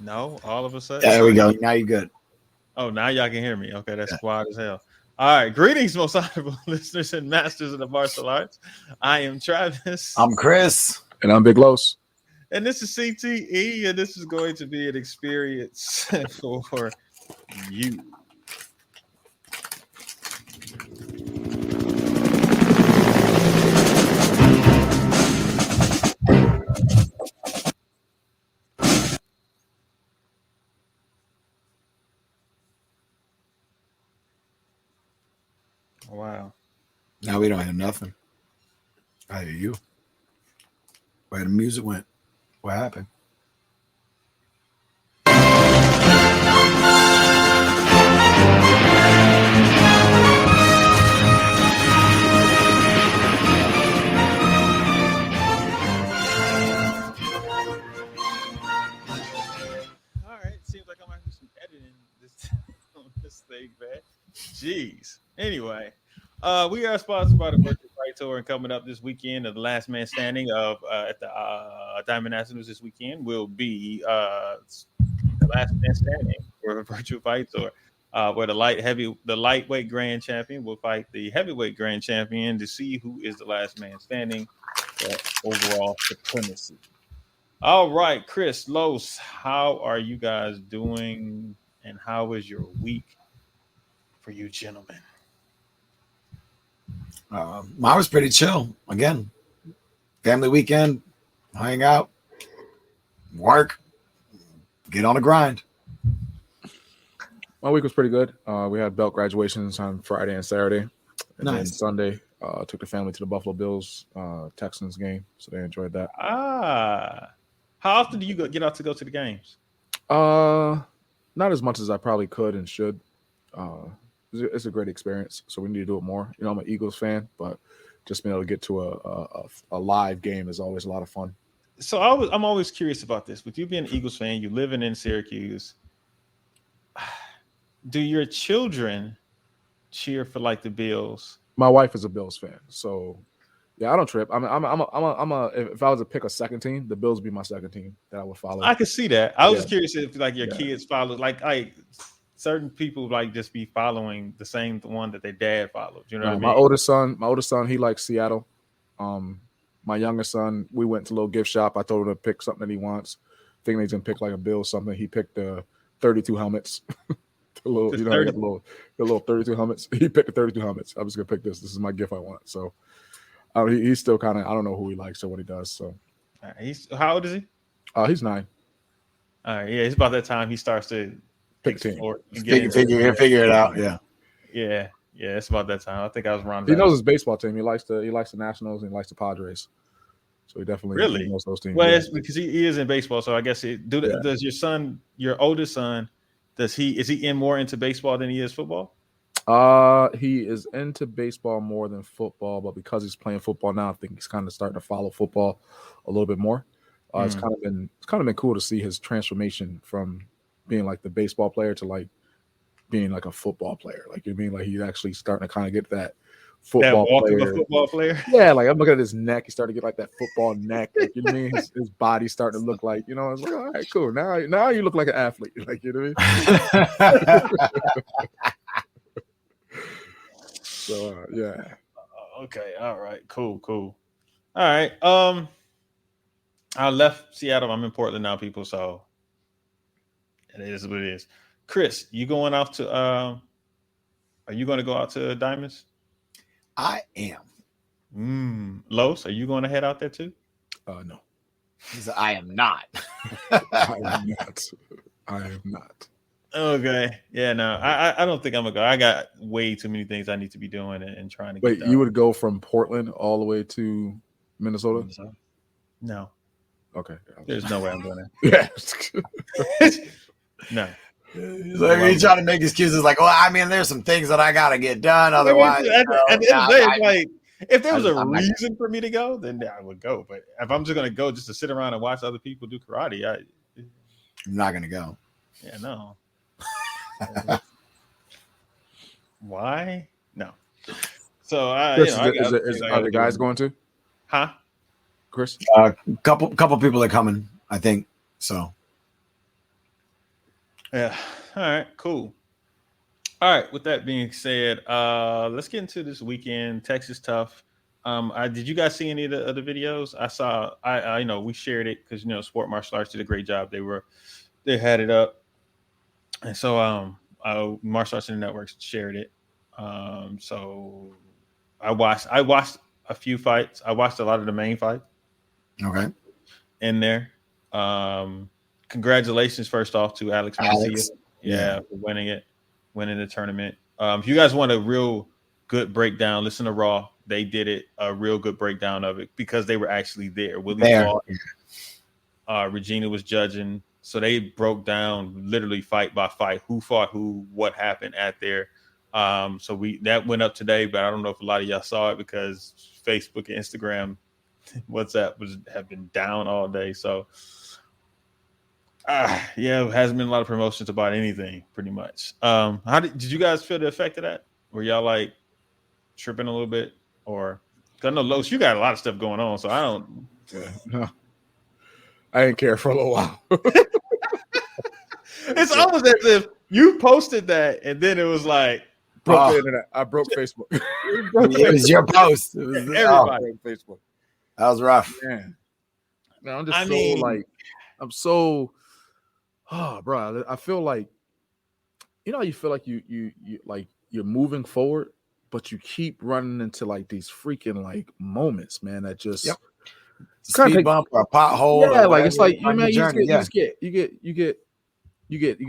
No, all of a sudden. There we go. Now you're good. Oh, now y'all can hear me. Okay, that's quiet as hell. All right, greetings, most honorable listeners and masters of the martial arts. I am Travis. I'm Chris. And I'm Big Los. And this is CTE, and this is going to be an experience for you. Wow. Now we don't hear nothing. I hear you. Where the music went. What happened? All right, seems like I might do some editing this on this thing, man. Jeez. Anyway, we are sponsored by the Virtual Fight Tour, and coming up this weekend, the last man standing of at the Diamond Nationals this weekend will be the last man standing for a Virtual Fight Tour, where the lightweight grand champion will fight the heavyweight grand champion to see who is the last man standing for overall supremacy. All right, Chris, Los, how are you guys doing, and how was your week for you gentlemen? Mine was pretty chill. Again, family weekend, hang out, work, get on the grind. My week was pretty good. We had belt graduations on Friday and Saturday. And then Nice. Sunday, took the family to the Buffalo Bills Texans game, so they enjoyed that. How often do you get out to go to the games? Not as much as I probably could and should. It's a great experience, so we need to do it more. You know, I'm an Eagles fan, but just being able to get to a live game is always a lot of fun. So I'm always curious about this. With you being an Eagles fan, you living in Syracuse, do your children cheer for like the Bills? My wife is a Bills fan, so yeah, I don't trip. I'm a if I was to pick a second team, the Bills would be my second team that I would follow. I could see that. I was Yeah. just curious if like your Yeah. kids follow like certain people like just be following the same one that their dad followed. You know what I mean? My oldest son, he likes Seattle. My younger son, we went to a little gift shop. I told him to pick something that he wants. Thinking he's gonna pick like a Bill something. He picked the 32 helmets. the little 32 helmets. He picked the 32 helmets. I'm just gonna pick this. This is my gift I want. So he's still kind of, I don't know who he likes or what he does. So How old is he? He's 9. All right, yeah, it's about that time he starts to Pick team. Figure it out. Yeah. Yeah, it's about that time. I think I was around. He knows his baseball team. He likes the Nationals and he likes the Padres. So he definitely Really knows those teams. Well, yeah. it's because he is in baseball, so I guess does your son, your oldest son, is he more into baseball than he is football? He is into baseball more than football, but because he's playing football now, I think he's kind of starting to follow football a little bit more. It's kind of been cool to see his transformation from being like the baseball player to like being like a football player. Like you mean like he's actually starting to kind of get that football player. Yeah, like I'm looking at his neck. He's starting to get like that football neck. Like you know what I mean? His body's starting to look like, you know, I was like, all right, cool. Now you look like an athlete. Like you know what I mean? So yeah. Okay, all right, cool. All right. I left Seattle. I'm in Portland now, people. So it is what it is. Chris, you going out to? Are you going to go out to Diamonds? I am. Los, are you going to head out there too? No. He said, I am not. I am not. Okay. Yeah, no, I don't think I'm gonna go. I got way too many things I need to be doing and trying to get Wait, done. you would go from Portland all the way to Minnesota? No. Okay. There's no way I'm doing Yeah. No. He's trying to make excuses like, well, I mean, there's some things that I got to get done. Otherwise, at the end of the day, it's like, if there was a reason for me to go, then I would go. But if I'm just going to go just to sit around and watch other people do karate, I'm not going to go. Yeah, no. Why? No. So are the guys going to? Huh? Chris? Couple people are coming, I think. So Yeah. All right. Cool. All right. With that being said, let's get into this weekend. Texas tough. Did you guys see any of the other videos? I saw. You know, we shared it because Sport Martial Arts did a great job. They had it up, and so Martial Arts and the Networks shared it. So I watched a few fights. I watched a lot of the main fights Okay. in there. Congratulations, first off, to Alex Mancia. Alex. Yeah, for winning the tournament. If you guys want a real good breakdown, listen to Raw. They did it a real good breakdown of it because they were actually there. Willie fought. Regina was judging, so they broke down literally fight by fight who fought who, what happened at there. So that went up today, but I don't know if a lot of y'all saw it because Facebook and Instagram, WhatsApp have been down all day. So yeah, it hasn't been a lot of promotions about anything, pretty much. How did you guys feel the effect of that? Were y'all like tripping a little bit, or because I know Los, you got a lot of stuff going on, so I don't. Yeah, no, I didn't care for a little while. It's almost as if you posted that, and then it was like broke the internet. I broke Facebook. It was your post. It was Everybody. Broke Facebook. That was rough. Man, no, I'm just I'm so. Oh, bro, I feel like, how you feel like you like you're moving forward, but you keep running into like these freaking like moments, man. That just speed bump or a pothole. Yeah, like it's like you get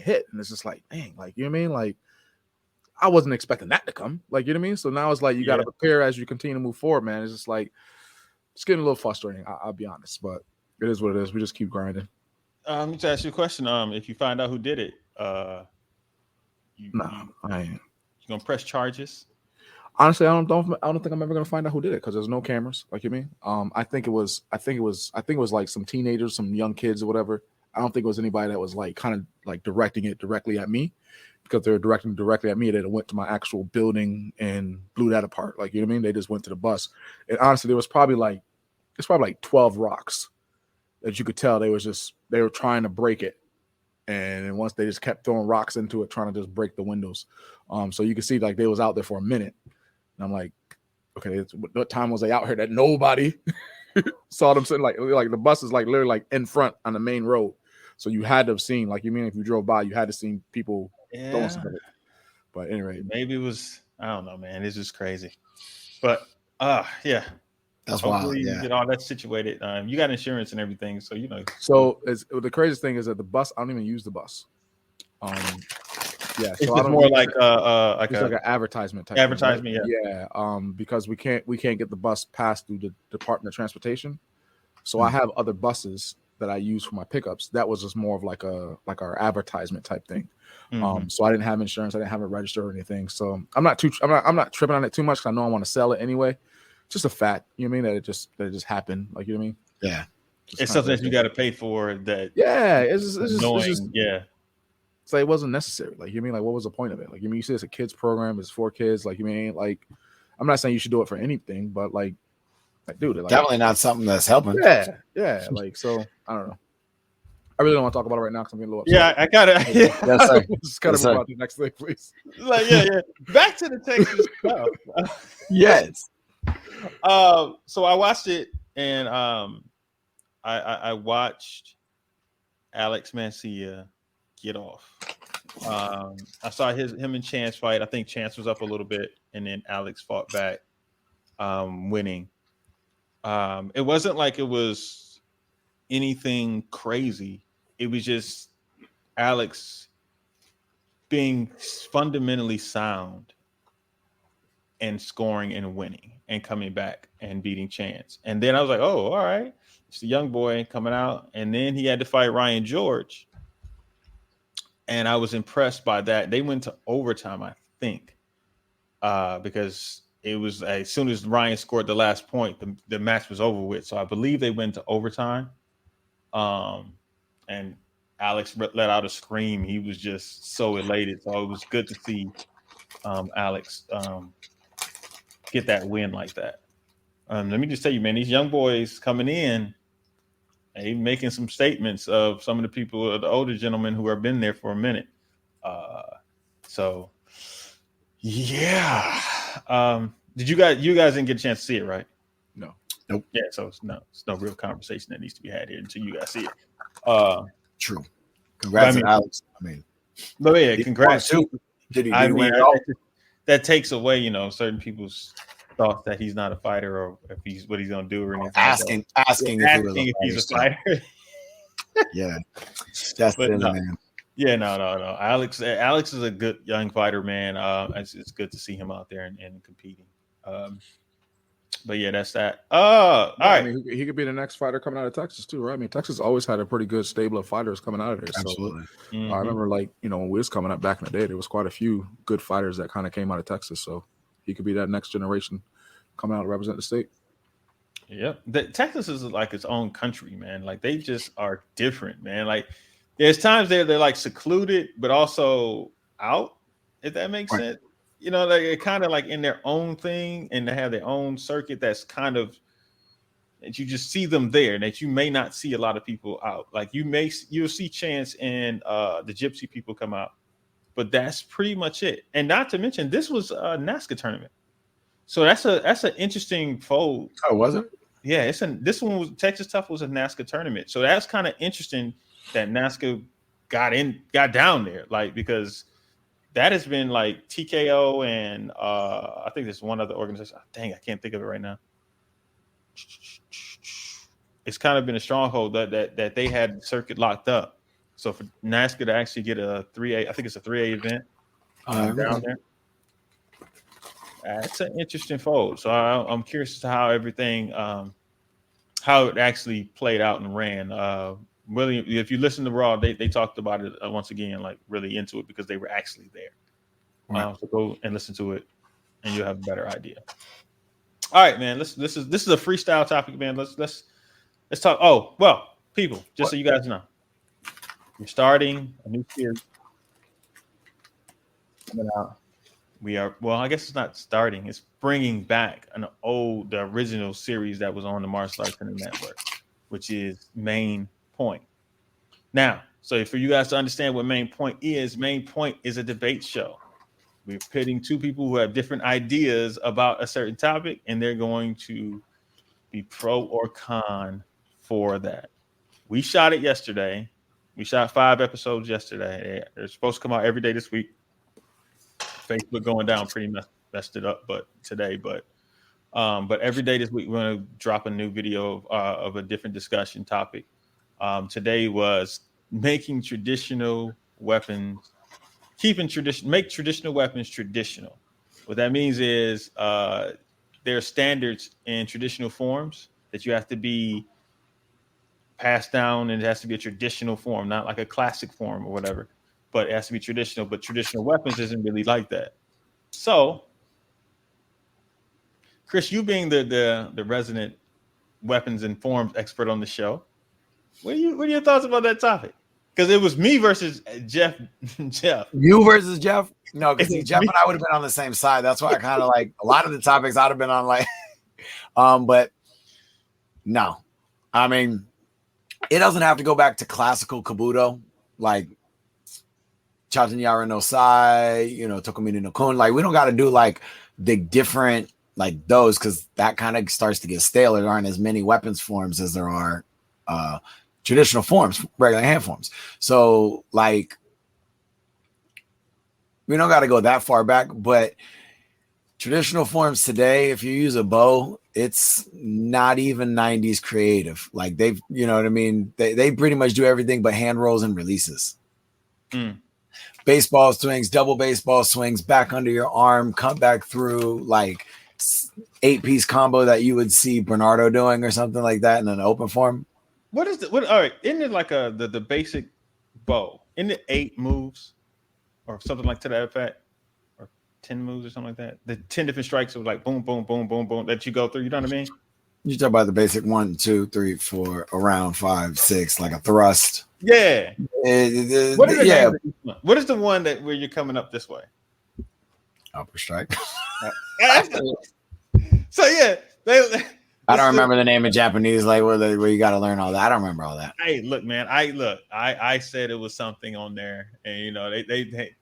hit, and it's just like, dang, like you know what I mean? Like I wasn't expecting that to come. Like you know what I mean? So now it's like you got to prepare as you continue to move forward, man. It's just like it's getting a little frustrating. I'll be honest, but it is what it is. We just keep grinding. Let me ask you a question. If you find out who did it, I ain't. You gonna press charges? Honestly, I don't think I'm ever gonna find out who did it because there's no cameras. Like you mean? I think it was like some teenagers, some young kids or whatever. I don't think it was anybody that was like kind of like directing it directly at me, because they were directing directly at me. They went to my actual building and blew that apart. Like you know what I mean? They just went to the bus. And honestly, there was probably like 12 rocks that you could tell they were trying to break it. And then once they just kept throwing rocks into it, trying to just break the windows. So you can see like they was out there for a minute. And I'm like, okay, what time was they out here that nobody saw them sitting like the bus is like literally like in front on the main road. So you had to have seen, like you mean if you drove by, you had to see people throwing something. But anyway. Maybe it was, I don't know, man. It's just crazy. But yeah. That's hopefully wild. Yeah. You get all that situated. You got insurance and everything, so So the craziest thing is that the bus, I don't even use the bus. Yeah, it's so just more like an advertisement type. Advertisement, thing, right? Yeah. Because we can't get the bus passed through the Department of Transportation. So I have other buses that I use for my pickups. That was just more of like our advertisement type thing. Mm-hmm. So I didn't have insurance. I didn't have it registered or anything. So I'm not tripping on it too much because I know I want to sell it anyway. Just a fact, you know what I mean? That it just happened. Like you know what I mean? Yeah. It's something that you got to pay for. That it's just yeah. It's like it wasn't necessary. Like you know what I mean? Like what was the point of it? Like you mean you say it's a kids program, it's for kids. Like you mean like I'm not saying you should do it for anything, but like dude, like, definitely not something that's helping. Yeah. Like so, I don't know. I really don't want to talk about it right now because I'm getting a little upset. Yeah, I gotta. Yes, sir. Just kind of move on to the next thing, please. Like yeah. Back to the Texas stuff. Yes. So I watched it, and I watched Alex Mancia get off. I saw him and Chance fight. I think Chance was up a little bit, and then Alex fought back, winning. It wasn't like it was anything crazy. It was just Alex being fundamentally sound and scoring and winning and coming back and beating Chance. And then I was like, oh, all right. It's the young boy coming out. And then he had to fight Ryan George. And I was impressed by that. They went to overtime, I think, because it was as soon as Ryan scored the last point, the match was over with. So I believe they went to overtime. And Alex let out a scream. He was just so elated. So it was good to see Alex get that win like that. Let me just tell you, man, these young boys coming in, and he making some statements of some of the people, the older gentlemen who have been there for a minute. So yeah. Did you guys didn't get a chance to see it, right? No. Nope. Yeah, so it's no real conversation that needs to be had here until you guys see it. True. Congrats to Alex. I mean, but yeah, congrats. Did he I mean, win it all? that takes away, certain people's thoughts that he's not a fighter or if he's what he's gonna do or anything. Asking if he's a fighter. Yeah, that's But silly, no. man. Yeah, no. Alex is a good young fighter, man. It's good to see him out there and competing. But yeah, that's that. All right. I mean, he could be the next fighter coming out of Texas too, right? I mean, Texas always had a pretty good stable of fighters coming out of there. Absolutely. So I remember, when we was coming up back in the day, there was quite a few good fighters that kind of came out of Texas. So he could be that next generation coming out to represent the state. Yep. Texas is like its own country, man. Like they just are different, man. Like there's times they're like secluded, but also out, if that makes sense. They're kind of like in their own thing and they have their own circuit that's kind of that you just see them there and that you may not see a lot of people out. Like you'll see Chance and the Gypsy people come out, but that's pretty much it. And not to mention this was a NASCAR tournament. So that's an interesting fold. Oh, was it? Yeah, this one was Texas Tough was a NASCAR tournament. So that's kind of interesting that NASCAR got down there, like because that has been like TKO and I think there's one other organization. Oh, dang, I can't think of it right now. It's kind of been a stronghold that they had the circuit locked up. So for NASCAR to actually get a 3A, I think it's a 3A event down there. It's an interesting fold. So I'm curious as to how everything, how it actually played out and ran. Really, if you listen to Raw, they talked about it once again, like really into it because they were actually there. Right. So go and listen to it, and you'll have a better idea. All right, man. This is a freestyle topic, man. Let's talk. Oh, well, people, just so you guys know, we're starting a new series coming out. I guess it's not starting. It's bringing back the original series that was on the Martial Arts Center Network, which is Main Point. Now, so for you guys to understand what Main Point is a debate show. We're pitting two people who have different ideas about a certain topic, and they're going to be pro or con for that. We shot it yesterday. We shot 5 episodes yesterday. They're supposed to come out every day this week. Facebook going down pretty messed it up, but every day this week we're going to drop a new video of a different discussion topic. Today was making traditional weapons, make traditional weapons traditional. What that means is there are standards in traditional forms that you have to be passed down, and it has to be a traditional form, not like a classic form or whatever. But it has to be traditional. But traditional weapons isn't really like that. So, Chris, you being the resident weapons and forms expert on the show, what are your thoughts about that topic? Because it was me versus Jeff. You versus Jeff? No, because Jeff and I would have been on the same side. That's why I kind of like a lot of the topics I'd have been on like, but no, I mean, it doesn't have to go back to classical Kabuto, like Chachanyara no Sai, Tokumini no Kun. Like, we don't got to do like the different like those because that kind of starts to get stale. There aren't as many weapons forms as there are traditional forms, regular hand forms. So like, we don't got to go that far back, but traditional forms today, if you use a bow, it's not even 90s creative. Like they've, you know what I mean? They pretty much do everything but hand rolls and releases. Baseball swings, double baseball swings, back under your arm, cut back through, like 8-piece combo that you would see Bernardo doing or something like that in an open form. All right, isn't it like the basic bow? Isn't it 8 moves or something like to that effect? Or 10 moves or something like that? The 10 different strikes of like boom, boom, boom, boom, boom that you go through, you know what I mean? You talk about the basic 1, 2, 3, 4, around 5, 6, like a thrust. Yeah. What is the one that where you're coming up this way? Upper strike. So yeah, I don't remember the name of Japanese like where you got to learn all that. I don't remember all that. Hey, look, man. I said it was something on there, and you know they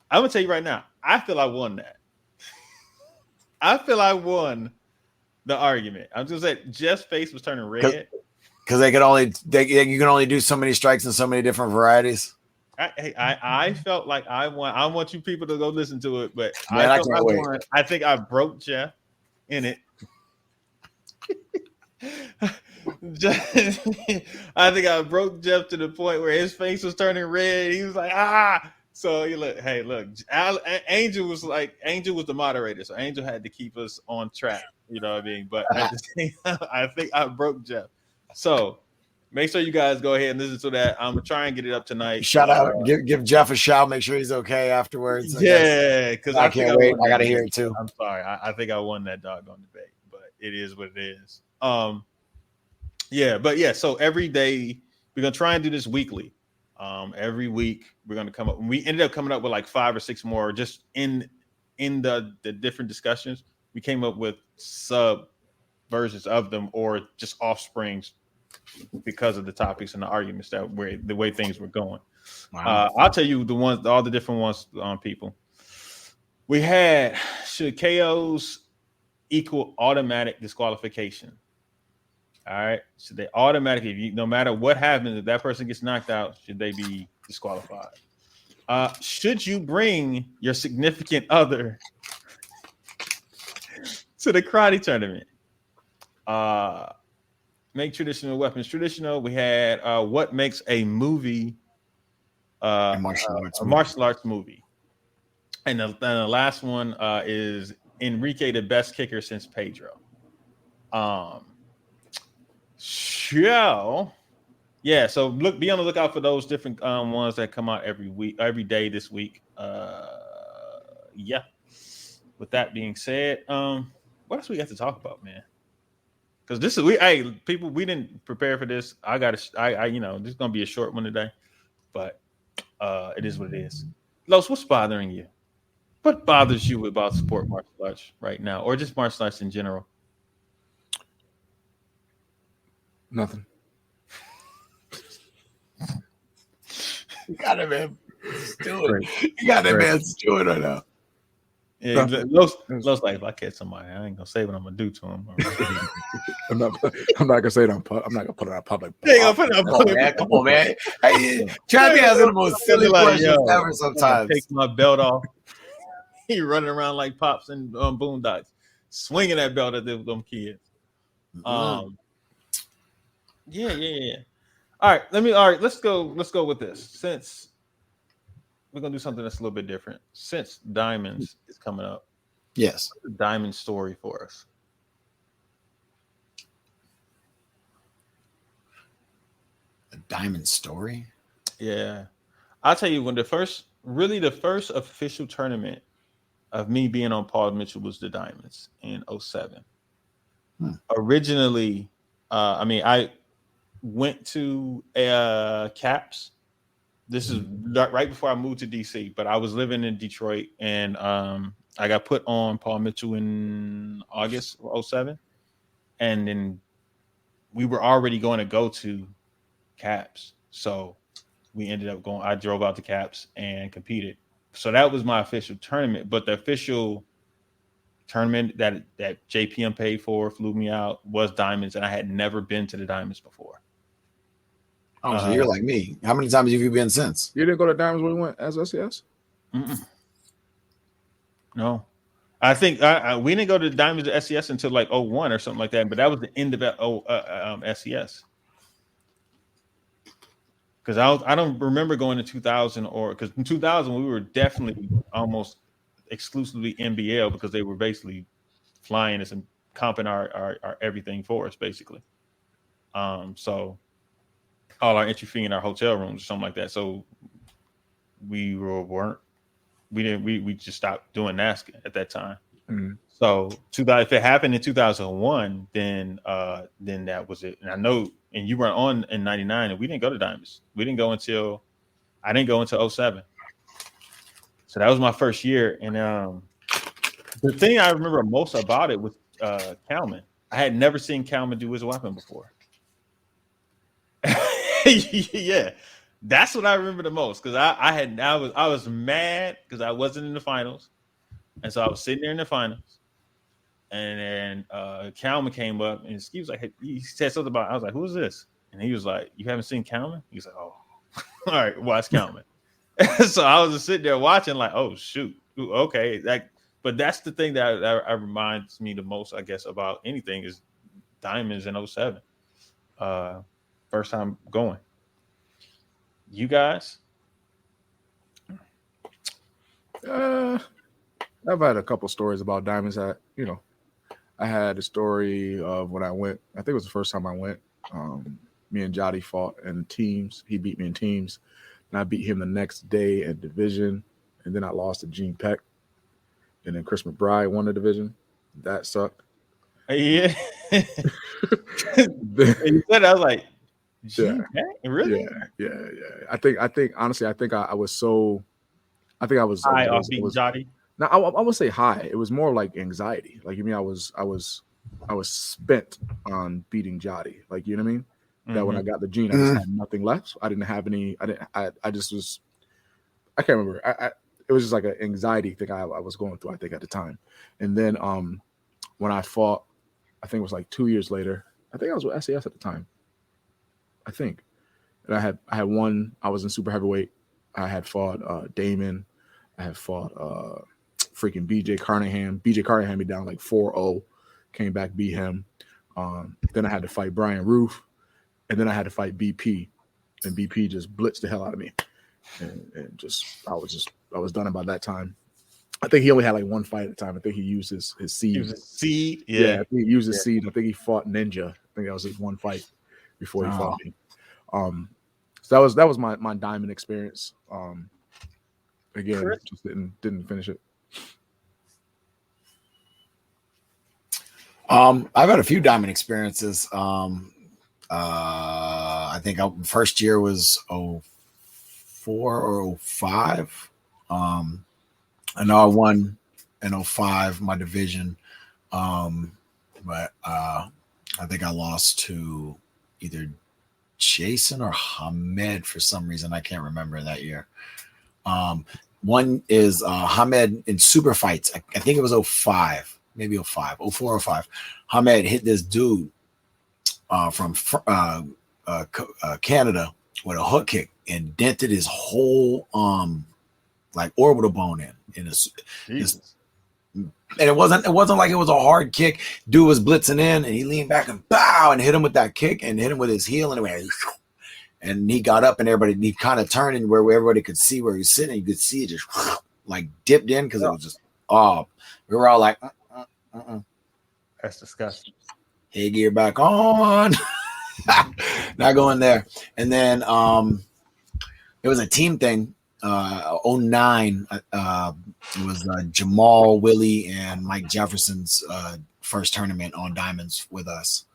I'm gonna tell you right now. I feel I won that. I feel I won the argument. I'm just saying Jeff's face was turning red because you can only do so many strikes in so many different varieties. I felt like I won. I want you people to go listen to it, but Man, I won. I think I broke Jeff in it. I think I broke Jeff to the point where his face was turning red. He was like, ah. So you look, hey, look, Angel was the moderator, so Angel had to keep us on track. You know what I mean? But at the same time, I think I broke Jeff. So make sure you guys go ahead and listen to that. I'm gonna try and get it up tonight. Shout out, give Jeff a shout. Make sure he's okay afterwards. Yeah, because I can't wait. I gotta hear it too. I'm sorry. I think I won that doggone debate, but it is what it is. So every day we're gonna try and do this weekly. Every week we're gonna come up. We ended up coming up with like 5 or 6 more just in the different discussions. We came up with sub versions of them or just offsprings because of the topics and the arguments the way things were going. Wow. I'll tell you all the different ones on people. We had, should KOs equal automatic disqualification? All right. So they automatically, no matter what happens, if that person gets knocked out, should they be disqualified? Should you bring your significant other to the karate tournament? Make traditional weapons traditional. We had what makes a movie a martial arts movie. And the last one is Enrique, the best kicker since Pedro. So be on the lookout for those different ones that come out every day this week. With that being said, what else we got to talk about, man? Because this is we didn't prepare for this. This is gonna be a short one today, but it is what it is. Los, what's bothering you? What bothers you about sport martial arts right now, or just martial arts in general? Nothing. You got it, man. Stewart. You got it, man. Stewart right now. Yeah, Los like, if I catch somebody, I ain't gonna say what I'm gonna do to him. I'm not gonna say it on. I'm not gonna put it on public. You ain't gonna put it on public. Come on, man. Hey, Trappy has the most silly questions ever. Sometimes take my belt off. He running around like Pops and Boondocks, swinging that belt at them kids. Yeah. All right, let's go with this. Since we're gonna do something that's a little bit different. Since Diamonds is coming up, yes, what's the Diamond story for us? A Diamond story? Yeah, I'll tell you when the first official tournament of me being on Paul Mitchell was the Diamonds in 2007. Originally, I went to Caps. This is right before I moved to DC, but I was living in Detroit, and I got put on Paul Mitchell in August of 2007, and then we were already going to go to Caps, so we ended up going. I drove out to Caps and competed. So that was my official tournament, but the official tournament that JPM paid for, flew me out, was Diamonds, and I had never been to the Diamonds before. Oh, so you're like me. How many times have you been since? You didn't go to Diamonds when we went as SES? No. I think we didn't go to the Diamonds to SES until like 2001 or something like that, but that was the end of SES. Because I don't remember going to 2000, because in 2000 we were definitely almost exclusively NBL, because they were basically flying us and comping our everything for us, basically. So all our entry fee in our hotel rooms or something like that. So we just stopped doing NASCAR at that time. Mm-hmm. So if it happened in 2001, then that was it. And I know, and you were on in 99, and we didn't go to Diamonds. I didn't go until 2007. So that was my first year. And the thing I remember most about it was Kalman. I had never seen Calvin do his weapon before. Yeah, that's what I remember the most because I was mad because I wasn't in the finals, and so I was sitting there in the finals, and then Calvin came up and he was like, he said something about. I was like, "Who's this?" And he was like, "You haven't seen Calvin?" He was like, "Oh, all right, watch Calvin." So I was just sitting there watching, like, "Oh shoot, okay." But that's the thing that reminds me the most, I guess, about anything is Diamonds in 07. First time going. You guys? I've had a couple stories about Diamonds that, I had a story of when I went. I think it was the first time I went. Me and Jotty fought in teams. He beat me in teams. And I beat him the next day in division. And then I lost to Gene Peck. And then Chris McBride won the division. That sucked. Yeah. You said I was like, Gene Peck? Really? Yeah. I think honestly, I was so. I think I was high off being Jotty. No, I would say high. It was more like anxiety. Like, you mean I was spent on beating Jotty. Like, you know what I mean? That when I got the Gene, I just had nothing left. I didn't have any. I just was. I can't remember. It was just like an anxiety thing I was going through, I think, at the time. And then when I fought, I think it was like 2 years later. I think I was with SAS at the time. I think. And I had one. I was in super heavyweight. I had fought Damon. I had fought freaking BJ Carnahan. BJ Carnahan had me down like 4-0. Came back, beat him. Then I had to fight Brian Roof. And then I had to fight BP. And BP just blitzed the hell out of me. And I was done about that time. I think he only had like one fight at the time. I think he used his seed. Seed? Yeah, I think he used his seed. I think he fought Ninja. I think that was his one fight before he fought me. So that was my Diamond experience. Again, Chris? Just didn't finish it. I've had a few Diamond experiences. I think first year was 04 or 05. I know I won in 05 my division, but I think I lost to either Jason or Hamed for some reason. I can't remember that year. One is Hamed in super fights. I think it was 05, maybe 05, 04 or 05. Hamed hit this dude from Canada with a hook kick and dented his whole like orbital bone in his, and it wasn't like it was a hard kick. Dude was blitzing in and he leaned back and bow and hit him with that kick and hit him with his heel and he got up and he kind of turned and where everybody could see where he was sitting. You could see it just like dipped in because it was just we were all like that's disgusting. Headgear back on. Not going there. And then it was a team thing. 09. It was Jamal, Willie, and Mike Jefferson's first tournament on Diamonds with us.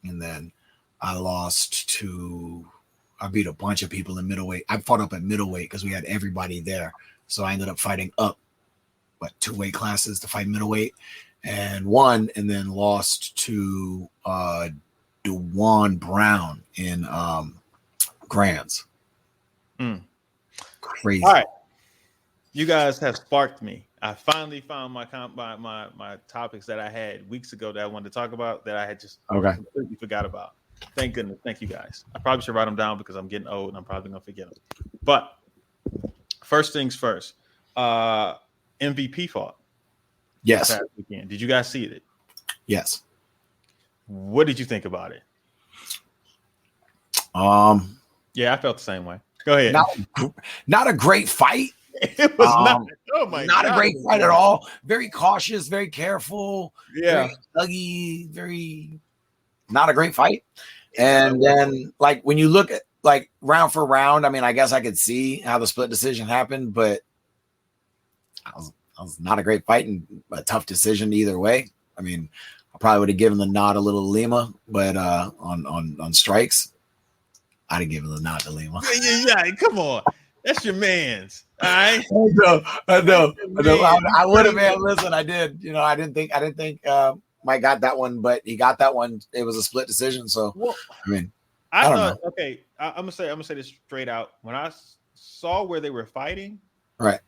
And then I beat a bunch of people in middleweight. I fought up at middleweight because we had everybody there. So I ended up fighting up 2 weight classes to fight middleweight and won, and then lost to DeJuan Brown in Grands. Crazy. All right. You guys have sparked me. I finally found my topics that I had weeks ago that I wanted to talk about that I had just completely forgot about. Thank goodness. Thank you guys. I probably should write them down because I'm getting old and I'm probably going to forget them. But first things first, MVP fought. Yes. Did you guys see it? Yes. What did you think about it? Yeah, I felt the same way. Go ahead. Not a great fight. It was not. Oh my not God. a great fight at all. Very cautious, very careful. Yeah. Very thuggy, not a great fight. And then, like, when you look at like round for round, I mean, I guess I could see how the split decision happened, but I was not a great fight and a tough decision either way. I mean, I probably would have given the nod a little to Lima, but on strikes, I'd have given the nod to Lima. Yeah, come on. That's your man's. All right. I know. I would have, man. Listen, I did. I didn't think Mike got that one, but he got that one. It was a split decision. So Well, I mean, I don't thought, okay, I'm gonna say this straight out. When I saw where they were fighting, right.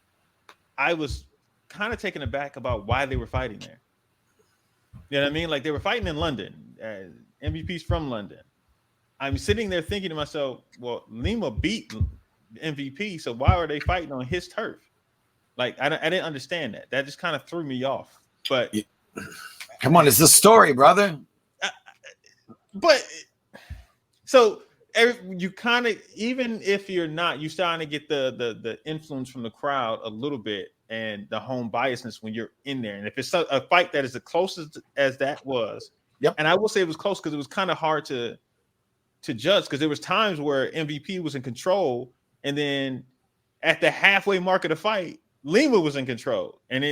I was kind of taken aback about why they were fighting there. You know what I mean? Like they were fighting in London. MVP's from London. I'm sitting there thinking to myself, well, Lima beat MVP, so why are they fighting on his turf? Like I didn't understand that. That just kind of threw me off. But come on, it's a story, brother. But so you kind of, even if you're not, you're starting to get the influence from the crowd a little bit and the home biasness when you're in there. And if it's a fight that is the closest as that was, yep. And I will say it was close because it was kind of hard to judge because there was times where MVP was in control, and then at the halfway mark of the fight, Lima was in control, and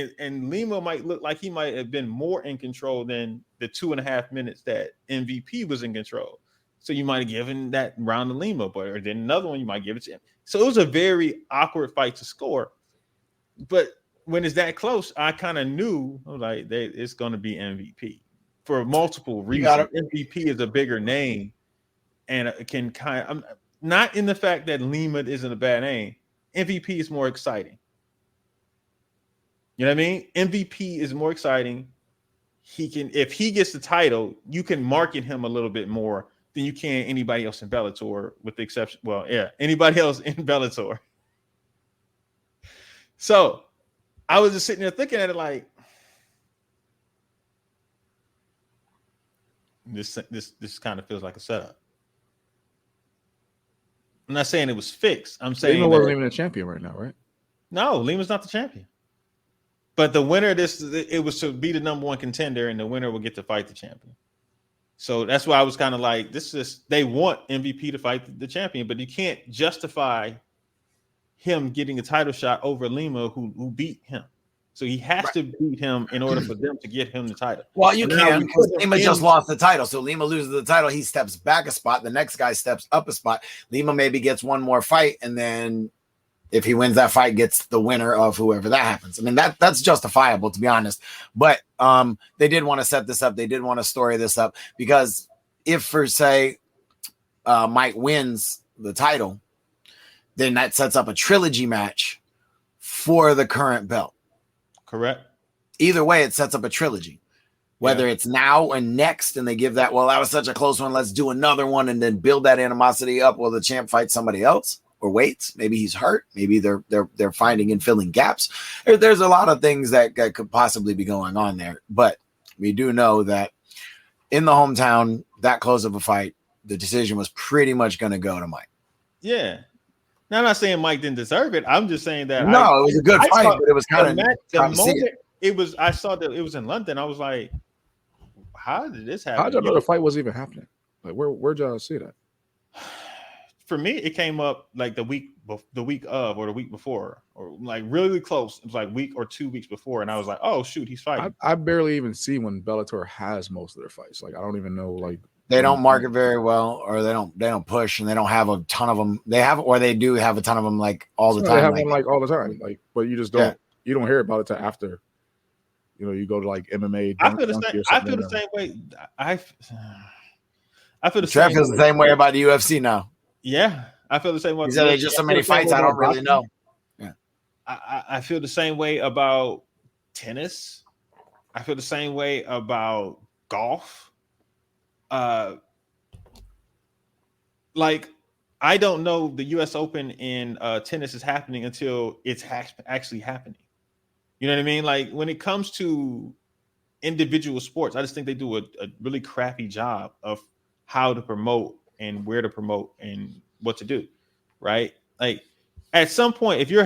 Lima might look like he might have been more in control than the 2.5 minutes that MVP was in control. So you might have given that round to Lima, or then another one you might give it to him. So it was a very awkward fight to score. But when it's that close, I kind of knew like it's going to be MVP for multiple reasons. MVP is a bigger name, and it can kind of, not in the fact that Lima isn't a bad name. MVP is more exciting. You know what I mean? MVP is more exciting. He can, if he gets the title, you can market him a little bit more than you can anybody else in Bellator, with the exception, well, yeah, anybody else in Bellator. So I was just sitting there thinking at it like, this kind of feels like a setup. I'm not saying it was fixed. I'm saying Lima wasn't even a champion right now, right? No, Lima's not the champion. But the winner of this, it was to be the number one contender, and the winner will get to fight the champion. So that's why I was kind of like, they want MVP to fight the champion, but you can't justify him getting a title shot over Lima, who beat him. So he has to beat him in order for them to get him the title. Well, you can, because Lima just lost the title. So Lima loses the title. He steps back a spot. The next guy steps up a spot. Lima maybe gets one more fight, and then if he wins that fight, gets the winner of whoever that happens. I mean, that's justifiable, to be honest. But they did want to set this up. They did want to story this up, because if, for say, Mike wins the title, then that sets up a trilogy match for the current belt. Correct. Either way, it sets up a trilogy. Whether it's now and next, and they give that, well, that was such a close one, let's do another one, and then build that animosity up while the champ fights somebody else, or waits. Maybe he's hurt. Maybe they're finding and filling gaps. There's a lot of things that could possibly be going on there. But we do know that in the hometown, that close of a fight, the decision was pretty much going to go to Mike. Yeah. Now, I'm not saying Mike didn't deserve it. I'm just saying that it was a good fight, but it was kind of the moment it was. I saw that it was in London. I was like, "How did this happen?" How did you know the fight was even happening? Like, where'd y'all see that? For me, it came up like the week of, or the week before, or like really close. It was like week or 2 weeks before, and I was like, "Oh shoot, he's fighting." I barely even see when Bellator has most of their fights. Like, I don't even know. Like, they don't market very well, or they don't push, and they don't have a ton of them. They have, or they do have a ton of them, like all the time. They have them like all the time, like, but you just don't. Yeah. You don't hear about it till after. You know, you go to like MMA. I feel the same way. I feel the same. Feels the same way about the UFC now. Yeah, I feel the same way. There's just so many fights. I don't really know. Yeah, I feel the same way about tennis. I feel the same way about golf. Like, I don't know the U.S. Open in tennis is happening until it's actually happening. You know what I mean? Like, when it comes to individual sports, I just think they do a really crappy job of how to promote and where to promote and what to do, right? Like, at some point, if you're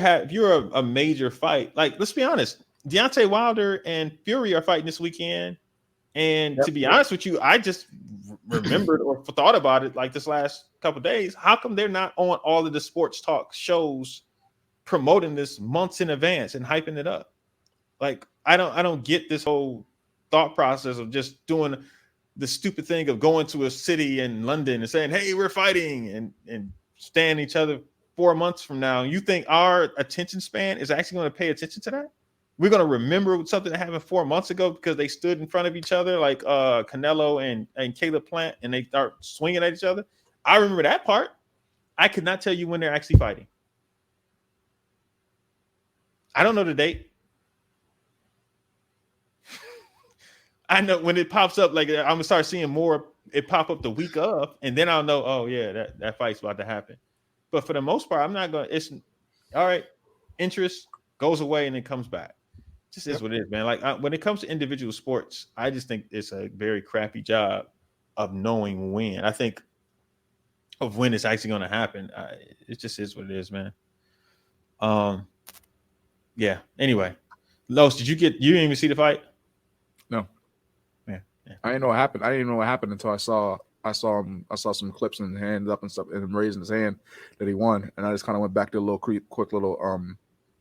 a major fight, like, let's be honest, Deontay Wilder and Fury are fighting this weekend. And to be honest with you, I just remembered or thought about it like this last couple of days. How come they're not on all of the sports talk shows promoting this months in advance and hyping it up? Like, I don't get this whole thought process of just doing the stupid thing of going to a city in London and saying, "Hey, we're fighting," and stand each other 4 months from now. You think our attention span is actually going to pay attention to that? we're gonna remember something that happened 4 months ago because they stood in front of each other like Canelo and Caleb Plant, and they start swinging at each other. I remember that part. I could not tell you when they're actually fighting. I don't know the date. I know when it pops up, like I'm gonna start seeing more. It pop up the week of, and then I'll know. Oh yeah, that fight's about to happen. But for the most part, I'm not gonna. It's all right. Interest goes away and then comes back. Just is what it is, man. Like when it comes to individual sports, I just think it's a very crappy job of knowing when. I think of when it's actually going to happen. It just is what it is, man. Yeah. Anyway, Los, you didn't even see the fight? No. Yeah. I didn't know what happened. I didn't know what happened until I saw some clips and hands up and stuff and him raising his hand that he won. And I just kind of went back to a little quick little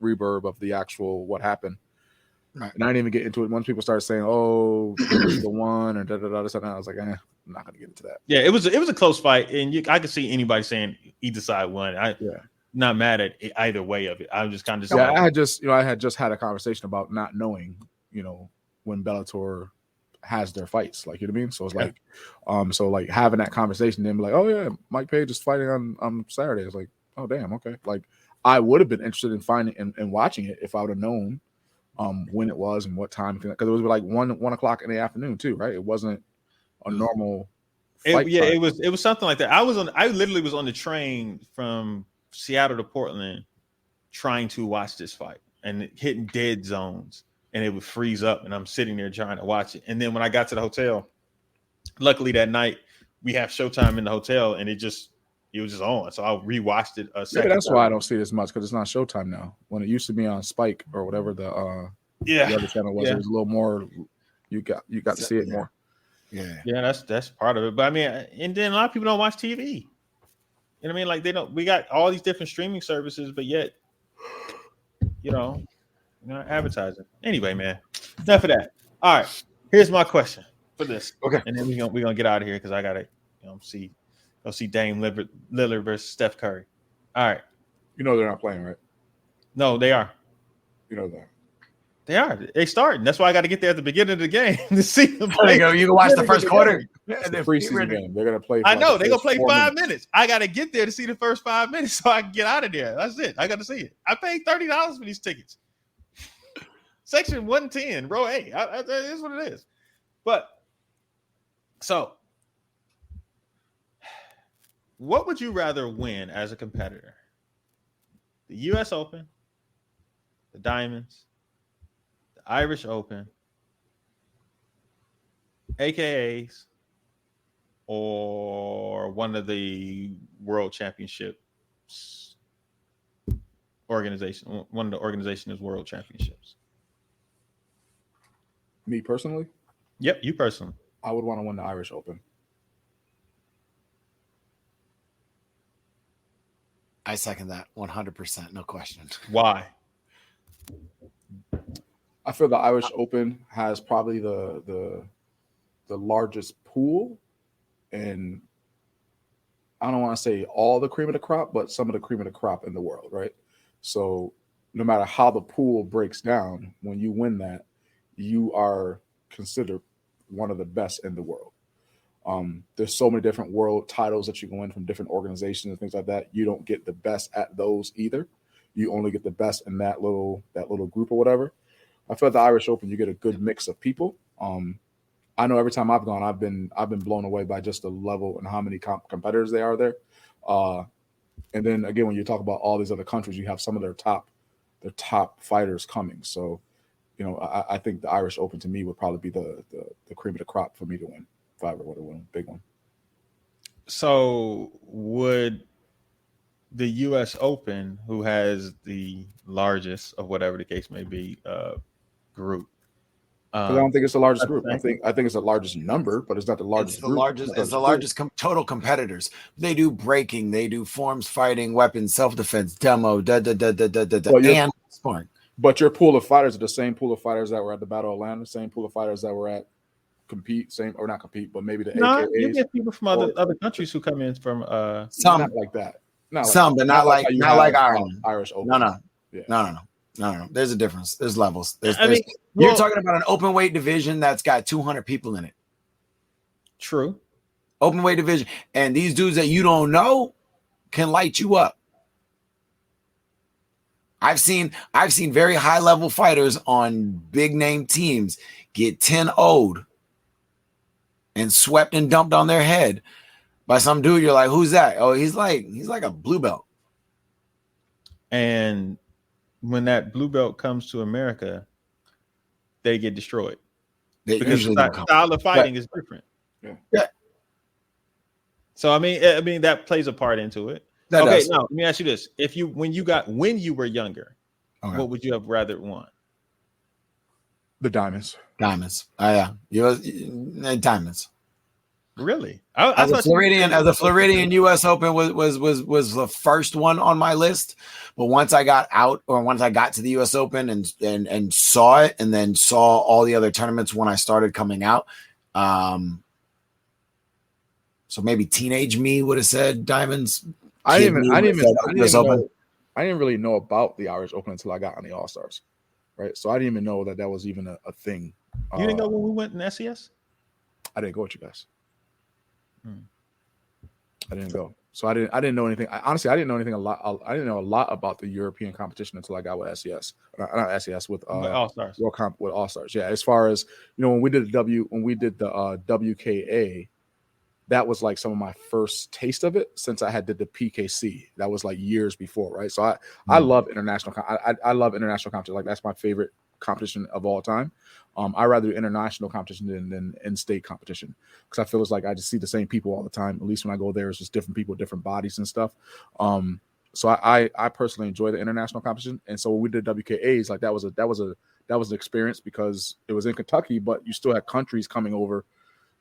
reverb of the actual what happened. Right. And I didn't even get into it. Once people started saying, "Oh, the one," or da da da, I was like, I'm not gonna get into that. Yeah, it was a close fight, and I could see anybody saying either side won. Not mad at either way of it. I'm just kind of I had just had a conversation about not knowing, when Bellator has their fights, like, you know what I mean? So it's like, so like having that conversation, then be like, oh yeah, Mike Page is fighting on Saturday. It's like, oh damn, okay. Like I would have been interested in finding and watching it if I would have known when it was and what time, because it was like 1 o'clock in the afternoon too, right? It wasn't a normal fight. It was something like that. I literally was on the train from Seattle to Portland trying to watch this fight and hitting dead zones, and it would freeze up, and I'm sitting there trying to watch it. And then when I got to the hotel, luckily that night we have Showtime in the hotel, and it was just on. So I rewatched it a second. Maybe that's why I don't see it as much, because it's not Showtime now. When it used to be on Spike or whatever the other channel was, it was a little more. You got to see it more. Yeah, that's part of it. But I mean, and then a lot of people don't watch TV. You know what I mean? Like they don't. We got all these different streaming services, but yet, advertising. Anyway, man, enough of that. All right, here's my question for this. Okay, and then we're gonna get out of here because I gotta, go see Dame Lillard versus Steph Curry. All right. They're not playing, right? No, they are. That. They are. They starting. That's why I got to get there at the beginning of the game to see them play. There you go. You can watch the first quarter. It's a preseason game. They're gonna play. I know they're gonna play 5 minutes. I got to get there to see the first 5 minutes so I can get out of there. That's it. I got to see it. I paid $30 for these tickets. Section 110, row A. That is what it is. But so, what would you rather win as a competitor? The U.S. Open, the Diamonds, the Irish Open, AKAs, or one of the World Championships organization? One of the organization's World Championships. Me personally? Yep, you personally. I would want to win the Irish Open. I second that 100%, no question. Why? I feel the Irish Open has probably the largest pool, and I don't want to say all the cream of the crop, but some of the cream of the crop in the world, right? So no matter how the pool breaks down, when you win that, you are considered one of the best in the world. There's so many different world titles that you can win from different organizations and things like that. You don't get the best at those either. You only get the best in that little group or whatever. I feel like the Irish Open, you get a good mix of people. I know every time I've gone, I've been blown away by just the level and how many competitors they are there. And then again, when you talk about all these other countries, you have some of their top fighters coming. So, I think the Irish Open to me would probably be the cream of the crop for me to win if I ever would have won a big one. So would the U.S. Open, who has the largest of whatever the case may be, group? I don't think it's the largest group. I think it's the largest number, but it's not the largest. It's the largest total competitors. They do breaking, they do forms fighting, weapons, self-defense, demo, and sparring. But your pool of fighters are the same pool of fighters that were at the Battle of Atlanta, same pool of fighters that were at not compete, but maybe the AKAs. You get people from other countries who come in from some not like that. But not like Ireland. Irish Open. No. I don't know. There's a difference. There's levels. I mean, You're well, talking about an open weight division that's got 200 people in it. true. Open weight division, and these dudes that you don't know can light you up. I've seen very high level fighters on big name teams get 10-0'd and swept and dumped on their head by some dude. You're like, who's that? Oh, he's like a blue belt. And when that blue belt comes to America, they get destroyed They because usually don't come. style of fighting is different. Yeah. So I mean that plays a part into it. That okay, does. now let me ask you this: when you were younger, Okay. what would you have rather won? The diamonds. Diamonds. Yeah. Diamonds. Really? As a Floridian US Open was the first one on my list. But once I got out, or once I got to the US Open and saw it, and then saw all the other tournaments when I started coming out. So maybe teenage me would have said diamonds. I didn't really know about the Irish Open until I got on the All Stars, right? So I didn't even know that was even a thing. You didn't go when we went in SES? I didn't go with you guys. I didn't go, so I didn't know anything. Honestly, I didn't know anything a lot. I didn't know a lot about the European competition until I got with SES, not SES, with All Stars. With All Stars. Yeah, as far as when we did the WKA. That was like some of my first taste of it since I had did the PKC. That was like years before, right? So I love international. I love international competition. Like that's my favorite competition of all time. I rather do international competition than in-state competition because I feel it's like I just see the same people all the time. At least when I go there, it's just different people, different bodies and stuff. So I personally enjoy the international competition. And so when we did WKAs, like that was an experience because it was in Kentucky, but you still had countries coming over.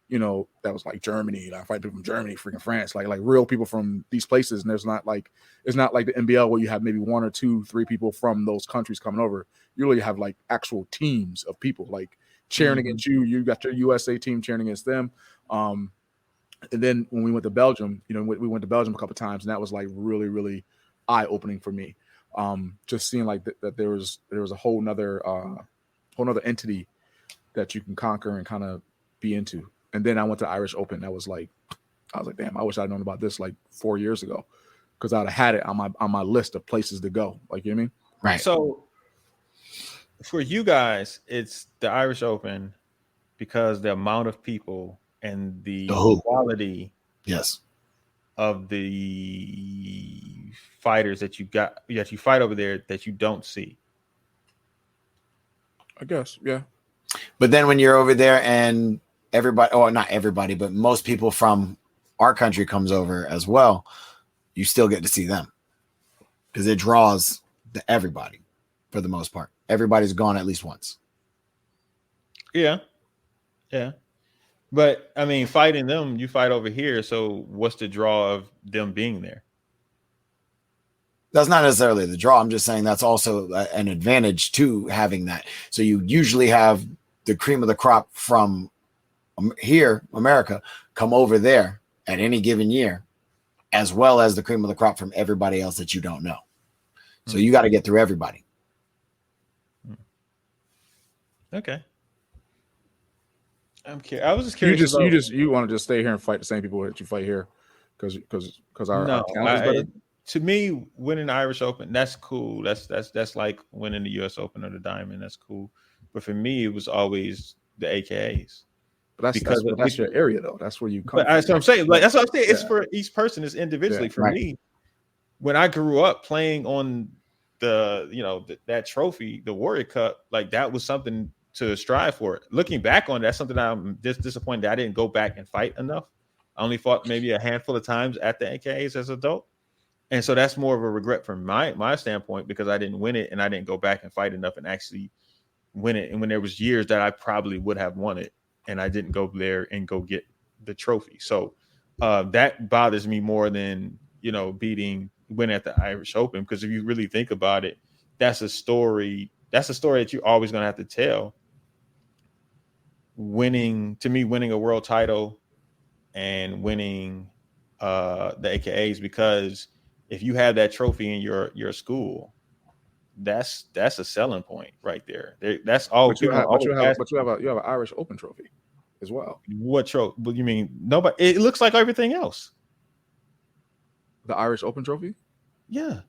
That was like Germany. I fight people from Germany, freaking France, like real people from these places. And it's not like the NBL where you have maybe 1 or 2, 3 people from those countries coming over. You really have like actual teams of people like cheering against you. You got your USA team cheering against them. And then when we went to Belgium, we went to Belgium a couple of times, and that was like really, really eye opening for me. Just seeing like that there was a whole nother entity that you can conquer and kind of be into. And then I went to Irish Open. I was like, damn, I wish I'd known about this like 4 years ago, because I'd have had it on my list of places to go. Like, you know what I mean? Right. So for you guys, it's the Irish Open because the amount of people and the quality, yes, of the fighters that you fight over there that you don't see. I guess, yeah. But then when you're over there and everybody, or not everybody, but most people from our country comes over as well, you still get to see them because it draws everybody for the most part. Everybody's gone at least once. Yeah. But I mean, fighting them, you fight over here. So what's the draw of them being there? That's not necessarily the draw. I'm just saying that's also an advantage to having that. So you usually have the cream of the crop from here, America, come over there at any given year, as well as the cream of the crop from everybody else that you don't know. So you got to get through everybody. Okay. I'm curious. I was just curious. You want to just stay here and fight the same people that you fight here because our talent is better? To me, winning the Irish Open, that's cool. That's like winning the US Open or the Diamond. That's cool. But for me, it was always the AKAs. But that's your area though. That's where you come. But that's what I'm saying. Like that's what I'm saying. It's for each person. It's individually. For me, when I grew up playing on that trophy, the Warrior Cup, like that was something to strive for. Looking back on that's something I'm just disappointed that I didn't go back and fight enough. I only fought maybe a handful of times at the AKAs as an adult. And so that's more of a regret from my standpoint because I didn't win it and I didn't go back and fight enough and actually win it. And when there was years that I probably would have won it and I didn't go there and go get the trophy. So that bothers me more than, win at the Irish Open. Because if you really think about it, that's a story that you're always going to have to tell. Winning a world title and winning the AKAs, because if you have that trophy in your school, that's a selling point right there. That's all. But you people have, always ask, you have an Irish Open trophy as well. what trophy? But you mean nobody? It looks like everything else. The Irish Open trophy. Yeah.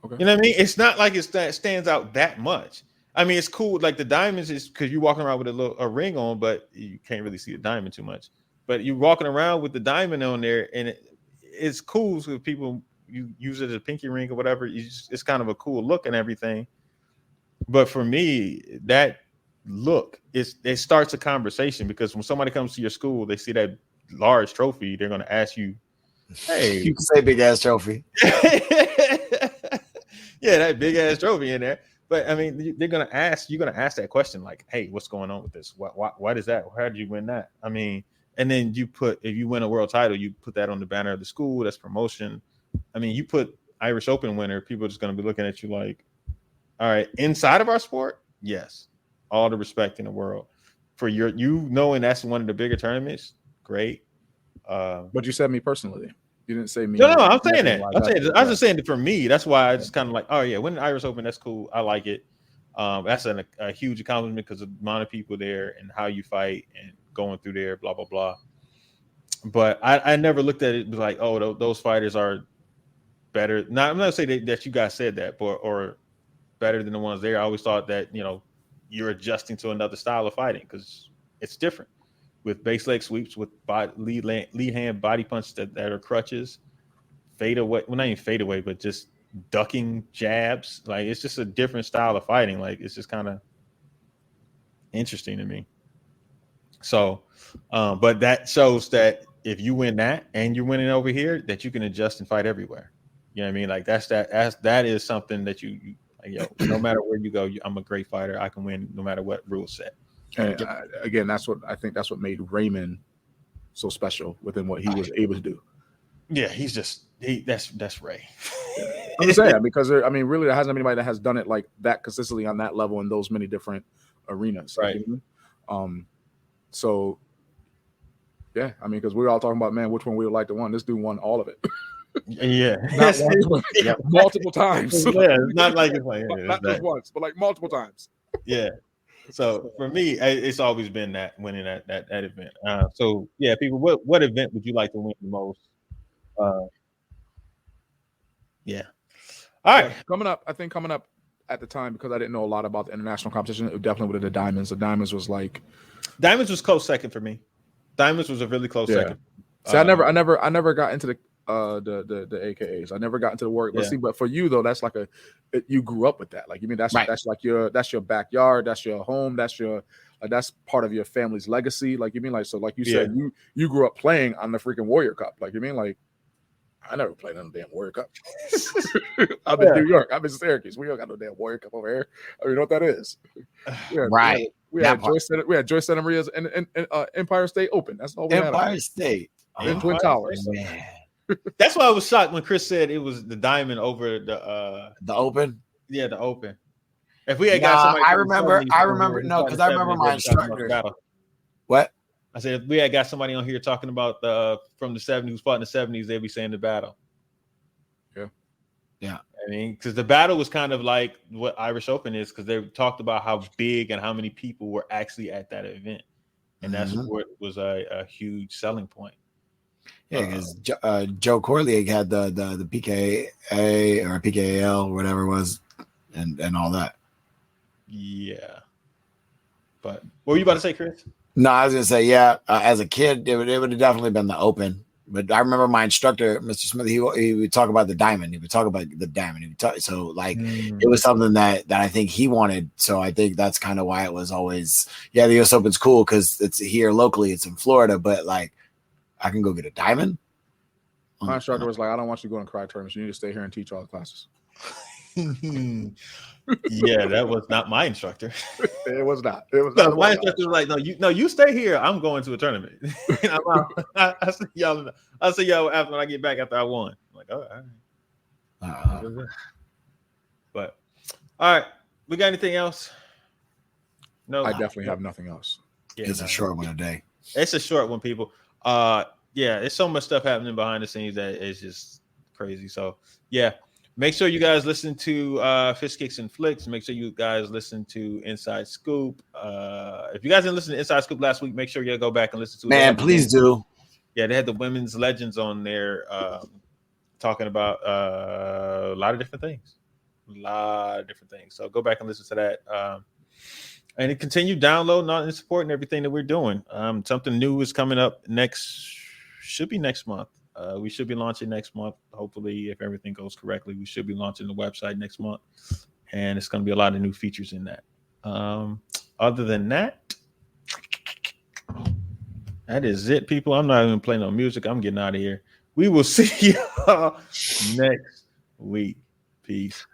Okay. You know what I mean? It's not like that stands out that much. I mean, it's cool. Like the diamonds is because you're walking around with a ring on, but you can't really see the diamond too much. But you're walking around with the diamond on there, and it's cool. So if people you use it as a pinky ring or whatever, it's kind of a cool look and everything. But for me, that look it starts a conversation, because when somebody comes to your school, they see that large trophy, they're going to ask you, "Hey, You can say big ass trophy." Yeah, that big ass trophy in there." But I mean, you're gonna ask that question like, "Hey, what's going on with this? What is that? How did you win that?" I mean, and then if you win a world title, you put that on the banner of the school. That's promotion. I mean, you put Irish Open winner, people are just gonna be looking at you like, all right, inside of our sport, yes, all the respect in the world for you knowing that's one of the bigger tournaments. Great. But you said me personally. You didn't say me. No, I'm saying that. Like I'm saying I was just saying that for me. That's why I just kind of like, oh yeah, winning the Irish Open, that's cool. I like it. That's a huge accomplishment because of the amount of people there and how you fight and going through there, blah blah blah. But I never looked at it like, oh, those fighters are better. Now I'm not saying that you guys said that, or better than the ones there. I always thought that you're adjusting to another style of fighting because it's different. With base leg sweeps, with lead hand body punches that are crutches, fade away. Well, not even fade away, but just ducking jabs. Like it's just a different style of fighting. Like it's just kind of interesting to me. So, but that shows that if you win that and you're winning over here, that you can adjust and fight everywhere. You know what I mean? Like that is something that you no matter where you go, I'm a great fighter. I can win no matter what rules set. And again, that's what made Raymond so special within what he was able to do. Yeah, that's Ray. I'm just saying, because really there hasn't been anybody that has done it like that consistently on that level in those many different arenas. Right. So yeah, because we were all talking about, man, which one we would like to win. This dude won all of it. Yeah. Not once, multiple times. Yeah, it's not like it's like not just once, but like multiple times. Yeah. So for me, it's always been that winning that event. So yeah, people, what event would you like to win the most? Yeah. All right. Coming up at the time, because I didn't know a lot about the international competition, it definitely would have the Diamonds. The Diamonds was close second for me. Diamonds was a really close second. See, I never got into the AKAs. I never got into the work. Let's see, but for you though, that's like you grew up with that. Like, you mean that's like your backyard, that's your home, that's part of your family's legacy. Like, you mean like, so like you said, you grew up playing on the freaking Warrior Cup. Like, you mean like, I never played on the damn Warrior Cup. I'm in New York. I'm in Syracuse. We don't got no damn Warrior Cup over here. I mean, you know what that is? Right. We had Joyce Santa Maria's and Empire State Open. That's all we had. Empire State. In Twin Towers. Man. That's why I was shocked when Chris said it was the Diamond over the Open. Yeah, the Open. If we had got somebody, I remember because I remember my instructor. What? I said if we had got somebody on here talking about from the 70s who fought in the 70s, they'd be saying the battle. Yeah. I mean, because the battle was kind of like what Irish Open is, because they talked about how big and how many people were actually at that event, and that's what was a huge selling point. Yeah, because Joe Corley had the PKA or PKAL or whatever it was, and all that. Yeah. But what were you about to say, Chris? No, I was gonna say, as a kid, it would have definitely been the Open. But I remember my instructor, Mr. Smith, he would talk about the Diamond. He would talk about the Diamond. It was something that I think he wanted. So I think that's kind of why it was always, the US Open's cool because it's here locally. It's in Florida, but like I can go get a Diamond. My instructor was like, I don't want you to go and cry tournaments. You need to stay here and teach all the classes. Yeah, that was not my instructor. It was not. My instructor was like, you stay here. I'm going to a tournament. I see y'all. I'll see y'all after when I get back after I won. I'm like, all right. But all right, we got anything else? No, I definitely have nothing else. Yeah, it's a short one today. It's a short one, people. There's so much stuff happening behind the scenes that is just crazy. So yeah. Make sure you guys listen to Fish Kicks and Flicks. Make sure you guys listen to Inside Scoop. If you guys didn't listen to Inside Scoop last week, make sure you go back and listen to it. Man, please do. Yeah, they had the women's legends on there talking about a lot of different things. So go back and listen to that. And continue downloading and supporting everything that we're doing. Something new is coming up should be next month. We should be launching next month. Hopefully, if everything goes correctly, we should be launching the website next month. And it's going to be a lot of new features in that. Other than that, that is it, people. I'm not even playing no music. I'm getting out of here. We will see y'all next week. Peace.